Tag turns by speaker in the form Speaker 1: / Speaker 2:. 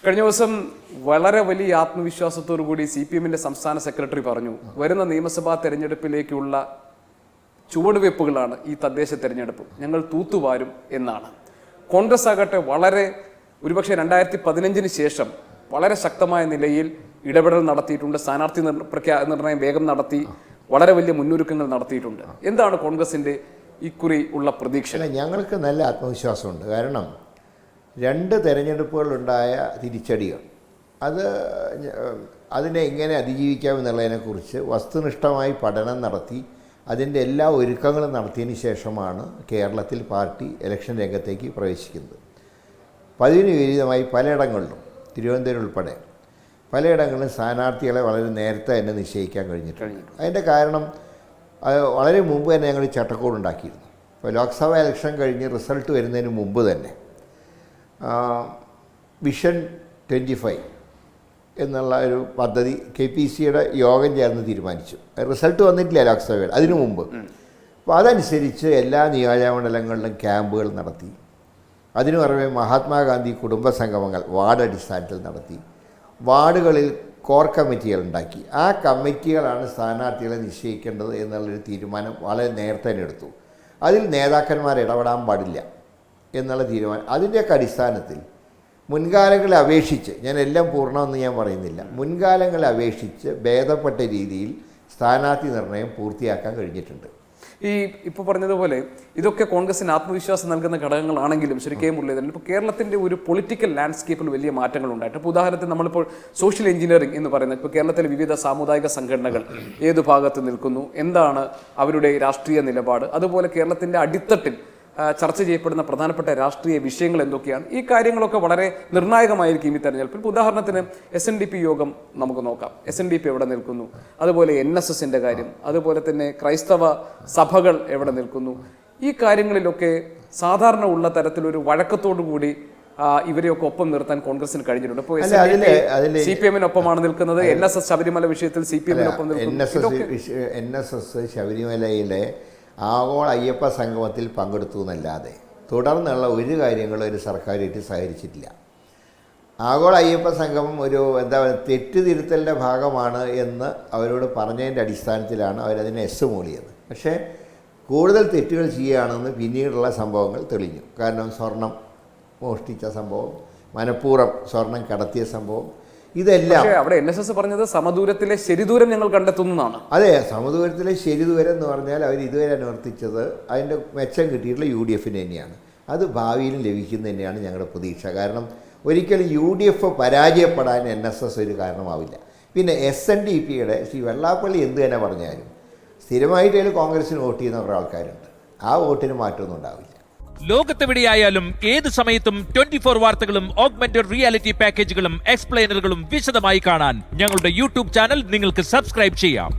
Speaker 1: കഴിഞ്ഞ ദിവസം വളരെ വലിയ ആത്മവിശ്വാസത്തോടു കൂടി CPM-ന്റെ സംസ്ഥാന സെക്രട്ടറി പറഞ്ഞു, വരുന്ന നിയമസഭാ തെരഞ്ഞെടുപ്പിലേക്കുള്ള ചുവടുവയ്പ്പുകളാണ് ഈ തദ്ദേശ തെരഞ്ഞെടുപ്പ്, ഞങ്ങൾ തൂത്തുവാരും എന്നാണ്. കോൺഗ്രസ് ആകട്ടെ വളരെ ഒരുപക്ഷെ 2015 ശേഷം വളരെ ശക്തമായ നിലയിൽ ഇടപെടൽ നടത്തിയിട്ടുണ്ട്. സ്ഥാനാർത്ഥി നിർണയം വേഗം നടത്തി, വളരെ വലിയ മുന്നൊരുക്കങ്ങൾ നടത്തിയിട്ടുണ്ട്. എന്താണ് കോൺഗ്രസിന്റെ ഇക്കുറി ഉള്ള പ്രതീക്ഷ?
Speaker 2: ഞങ്ങൾക്ക് നല്ല ആത്മവിശ്വാസമുണ്ട്. കാരണം 2 തെരഞ്ഞെടുപ്പുകളുണ്ടായ തിരിച്ചടികൾ, അതിനെ എങ്ങനെ അതിജീവിക്കാമെന്നുള്ളതിനെക്കുറിച്ച് വസ്തുനിഷ്ഠമായി പഠനം നടത്തി അതിൻ്റെ എല്ലാ ഒരുക്കങ്ങളും നടത്തിയതിന് ശേഷമാണ് കേരളത്തിൽ പാർട്ടി ഇലക്ഷൻ രംഗത്തേക്ക് പ്രവേശിക്കുന്നത്. പതിവിന് വിപരീതമായി പലയിടങ്ങളിലും, തിരുവനന്തപുരം ഉൾപ്പെടെ പലയിടങ്ങളിലും സ്ഥാനാർത്ഥികളെ വളരെ നേരത്തെ തന്നെ നിശ്ചയിക്കാൻ കഴിഞ്ഞിട്ടുണ്ട്. അതിൻ്റെ കാരണം വളരെ മുമ്പ് തന്നെ ഞങ്ങൾ ചട്ടക്കൂട് ഉണ്ടാക്കിയിരുന്നു. ഇപ്പോൾ ലോക്സഭാ ഇലക്ഷൻ കഴിഞ്ഞ് റിസൾട്ട് വരുന്നതിന് മുമ്പ് തന്നെ വിഷൻ 25 എന്നുള്ള ഒരു പദ്ധതി KPCയുടെ യോഗം ചേർന്ന് തീരുമാനിച്ചു. റിസൾട്ട് വന്നിട്ടില്ല ലോക്സഭയിൽ, അതിനു മുമ്പ്. അപ്പോൾ അതനുസരിച്ച് എല്ലാ നിയോജകമണ്ഡലങ്ങളിലും ക്യാമ്പുകൾ നടത്തി. അതിനു പുറമെ മഹാത്മാഗാന്ധി കുടുംബ സംഗമങ്ങൾ വാർഡ് അടിസ്ഥാനത്തിൽ നടത്തി. വാർഡുകളിൽ കോർ കമ്മിറ്റികൾ ഉണ്ടാക്കി. ആ കമ്മിറ്റികളാണ് സ്ഥാനാർത്ഥികളെ നിശ്ചയിക്കേണ്ടത് എന്നുള്ളൊരു തീരുമാനം വളരെ നേരത്തെ തന്നെ എടുത്തു. അതിൽ നേതാക്കന്മാർ ഇടപെടാൻ പാടില്ല എന്നുള്ള തീരുമാനം. അതിൻ്റെയൊക്കെ അടിസ്ഥാനത്തിൽ മുൻകാലങ്ങളെ അപേക്ഷിച്ച്, ഞാൻ എല്ലാം പൂർണ്ണമെന്ന് ഞാൻ പറയുന്നില്ല, മുൻകാലങ്ങളെ അപേക്ഷിച്ച് ഭേദപ്പെട്ട രീതിയിൽ സ്ഥാനാർത്ഥി നിർണയം പൂർത്തിയാക്കാൻ കഴിഞ്ഞിട്ടുണ്ട്.
Speaker 1: ഇപ്പോൾ പറഞ്ഞതുപോലെ ഇതൊക്കെ കോൺഗ്രസിന് ആത്മവിശ്വാസം നൽകുന്ന ഘടകങ്ങളാണെങ്കിലും ശരി കെ മുരളീധരൻ, ഇപ്പോൾ കേരളത്തിന്റെ ഒരു പൊളിറ്റിക്കൽ ലാൻഡ്സ്കേപ്പിൽ വലിയ മാറ്റങ്ങൾ ഉണ്ടായിട്ട്, ഇപ്പോൾ ഉദാഹരണത്തിന് നമ്മളിപ്പോൾ സോഷ്യൽ എഞ്ചിനീയറിംഗ് എന്ന് പറയുന്നത്, ഇപ്പോൾ കേരളത്തിലെ വിവിധ സാമുദായിക സംഘടനകൾ ഏതു ഭാഗത്ത് നിൽക്കുന്നു, എന്താണ് അവരുടെ രാഷ്ട്രീയ നിലപാട്, അതുപോലെ കേരളത്തിന്റെ അടിത്തട്ടിൽ ചർച്ച ചെയ്യപ്പെടുന്ന പ്രധാനപ്പെട്ട രാഷ്ട്രീയ വിഷയങ്ങൾ എന്തൊക്കെയാണ്, ഈ കാര്യങ്ങളൊക്കെ വളരെ നിർണായകമായിരിക്കും ഈ തെരഞ്ഞെടുപ്പിൽ. ഇപ്പോൾ ഉദാഹരണത്തിന് SNDP യോഗം നമുക്ക് നോക്കാം. SNDP എവിടെ നിൽക്കുന്നു, അതുപോലെ NSSന്റെ കാര്യം, അതുപോലെ തന്നെ ക്രൈസ്തവ സഭകൾ എവിടെ നിൽക്കുന്നു, ഈ കാര്യങ്ങളിലൊക്കെ സാധാരണ ഉള്ള തരത്തിലൊരു വഴക്കത്തോടു കൂടി ഇവരെയൊക്കെ ഒപ്പം നിർത്താൻ കോൺഗ്രസിന് കഴിഞ്ഞിട്ടുണ്ട്. ഇപ്പോൾ CPM-നൊപ്പമാണ് നിൽക്കുന്നത്, NSS ശബരിമല വിഷയത്തിൽ CPM-നൊപ്പം നിൽക്കുന്നു.
Speaker 2: NSS ശബരിമലയിലെ ആഗോള അയ്യപ്പ സംഗമത്തിൽ പങ്കെടുത്തു എന്നല്ലാതെ തുടർന്നുള്ള ഒരു കാര്യങ്ങളും ഒരു സർക്കാരായിട്ട് സഹകരിച്ചിട്ടില്ല. ആഗോള അയ്യപ്പ സംഗമം ഒരു തെറ്റുതിരുത്തലിൻ്റെ ഭാഗമാണ് എന്ന് അവരോട് പറഞ്ഞതിൻ്റെ അടിസ്ഥാനത്തിലാണ് അവരതിനെ എസ് മൂളിയത്. പക്ഷേ കൂടുതൽ തെറ്റുകൾ ചെയ്യുകയാണെന്ന് പിന്നീടുള്ള സംഭവങ്ങൾ തെളിഞ്ഞു. കാരണം സ്വർണം മോഷ്ടിച്ച സംഭവം, മനഃപൂർവ്വം സ്വർണം കടത്തിയ സംഭവം, ഇതെല്ലാം
Speaker 1: അവിടെ NSS പറഞ്ഞത് സമദൂരത്തിലെ ശരിദൂരം ഞങ്ങൾ കണ്ടെത്തുന്നതാണ്.
Speaker 2: അതെ, സമദൂരത്തിലെ ശരിദൂരം എന്ന് പറഞ്ഞാൽ അവർ ഇതുവരെ അനുവർത്തിച്ചത് അതിൻ്റെ മെച്ചം കിട്ടിയിട്ടുള്ള UDF-ന് തന്നെയാണ്. അത് ഭാവിയിലും ലഭിക്കുന്നത് തന്നെയാണ് ഞങ്ങളുടെ പ്രതീക്ഷ. കാരണം ഒരിക്കലും UDF പരാജയപ്പെടാൻ NSS ഒരു കാരണമാവില്ല. പിന്നെ SNDPയുടെ ശ്രീ വെള്ളാപ്പള്ളി എന്ത് തന്നെ പറഞ്ഞാലും സ്ഥിരമായിട്ട് അതിൽ കോൺഗ്രസിന് വോട്ട് ചെയ്യുന്ന കുറേ ആൾക്കാരുണ്ട്. ആ വോട്ടിന് മാറ്റമൊന്നും ഉണ്ടാവില്ല.
Speaker 3: ലോകത്തെവിടെയായാലും ഏത് സമയത്തും 24 വാർത്തകളും ഓഗ്മെന്റഡ് റിയാലിറ്റി പാക്കേജുകളും എക്സ്പ്ലെയിനറുകളും വിശദമായി കാണാൻ ഞങ്ങളുടെ YouTube ചാനൽ നിങ്ങൾക്ക് സബ്സ്ക്രൈബ് ചെയ്യാം.